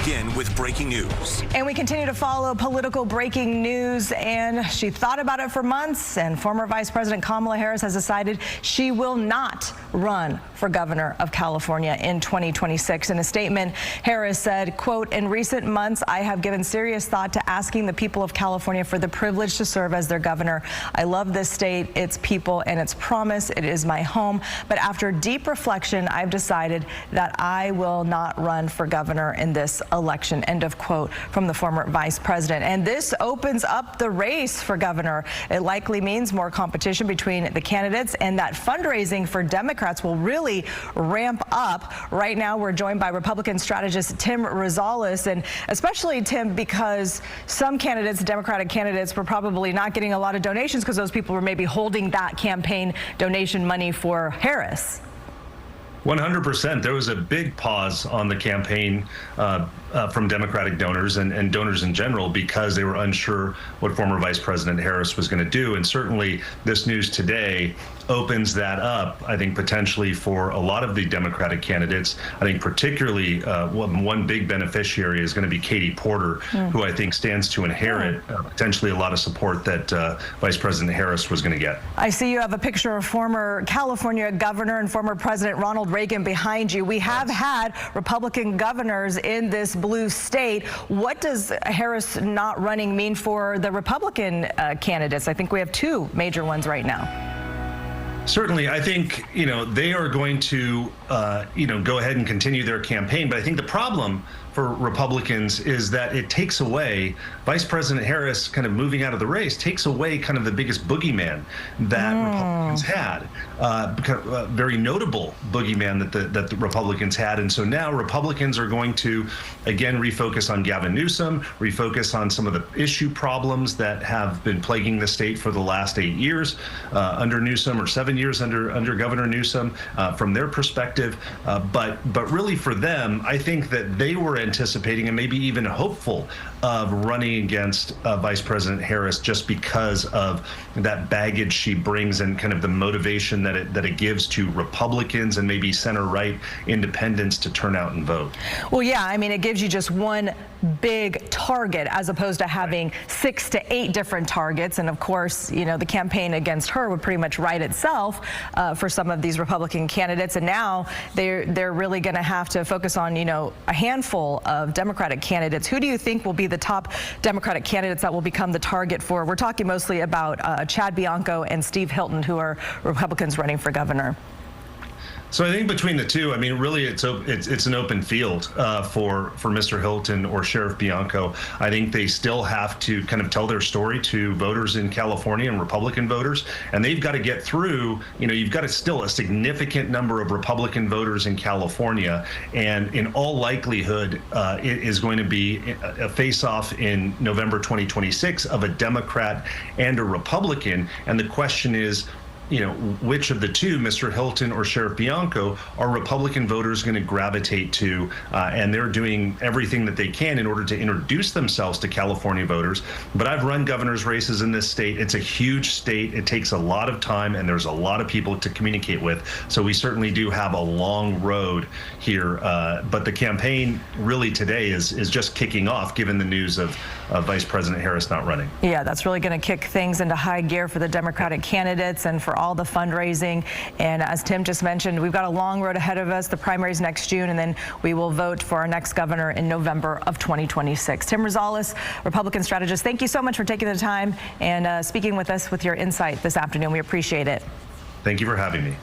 begin with breaking news. And we continue to follow political breaking news, and she thought about it for months, and former Vice President Kamala Harris has decided she will not run for governor of California in 2026. In a statement, Harris said, quote, "In recent months, I have given serious thought to asking the people of California for the privilege to serve as their governor. I love this state, its people, and its promise. It is my home. But after deep reflection, I've decided that I will not run for governor in this election," end of quote from the former vice president. And this opens up the race for governor. It likely means more competition between the candidates, and that fundraising for Democrats will really ramp up. Right now, we're joined by Republican strategist Tim Rosales, and especially, Tim, because some candidates, Democratic candidates, were probably not getting a lot of donations because those people were maybe holding that campaign donation money for Harris. 100%. There was a big pause on the campaign from Democratic donors and donors in general because they were unsure what former Vice President Harris was going to do. And certainly this news today opens that up, I think, potentially for a lot of the Democratic candidates. I think particularly one big beneficiary is going to be Katie Porter, who I think stands to inherit potentially a lot of support that Vice President Harris was going to get. I see you have a picture of former California governor and former President Ronald Reagan behind you. We have had Republican governors in this blue state. What does Harris not running mean for the Republican candidates? I think we have two major ones right now. Certainly, I think, they are going to, go ahead and continue their campaign. But I think the problem for Republicans is that it takes away Vice President Harris kind of moving out of the race, takes away kind of the biggest boogeyman that Republicans had, very notable boogeyman that the Republicans had. And so now Republicans are going to, again, refocus on Gavin Newsom, refocus on some of the issue problems that have been plaguing the state for the last 8 years under Newsom, or 7 years under Governor Newsom, from their perspective. But really for them, I think that they were anticipating and maybe even hopeful of running against Vice President Harris just because of that baggage she brings and kind of the motivation that it gives to Republicans and maybe center-right independents to turn out and vote. Well, yeah, I mean, it gives you just one big target as opposed to having 6 to 8 different targets. And of course, the campaign against her would pretty much write itself for some of these Republican candidates. And now they're really going to have to focus on, a handful of Democratic candidates. Who do you think will be the top Democratic candidates that will become the target for? We're talking mostly about Chad Bianco and Steve Hilton, who are Republicans running for governor. So I think between the two, I mean, really, it's an open field for Mr. Hilton or Sheriff Bianco. I think they still have to kind of tell their story to voters in California and Republican voters, and they've got to get through. You've got still a significant number of Republican voters in California, and in all likelihood, it is going to be a face-off in November 2026 of a Democrat and a Republican, and the question is, which of the two, Mr. Hilton or Sheriff Bianco, are Republican voters going to gravitate to? And they're doing everything that they can in order to introduce themselves to California voters. But I've run governor's races in this state. It's a huge state. It takes a lot of time, and there's a lot of people to communicate with. So we certainly do have a long road here. But the campaign really today is just kicking off, given the news of Vice President Harris not running. Yeah, that's really going to kick things into high gear for the Democratic candidates and for all the fundraising. And as Tim just mentioned, we've got a long road ahead of us. The primaries next June, and then we will vote for our next governor in November of 2026. Tim Rosales, Republican strategist, thank you so much for taking the time and speaking with us with your insight this afternoon. We appreciate it. Thank you for having me.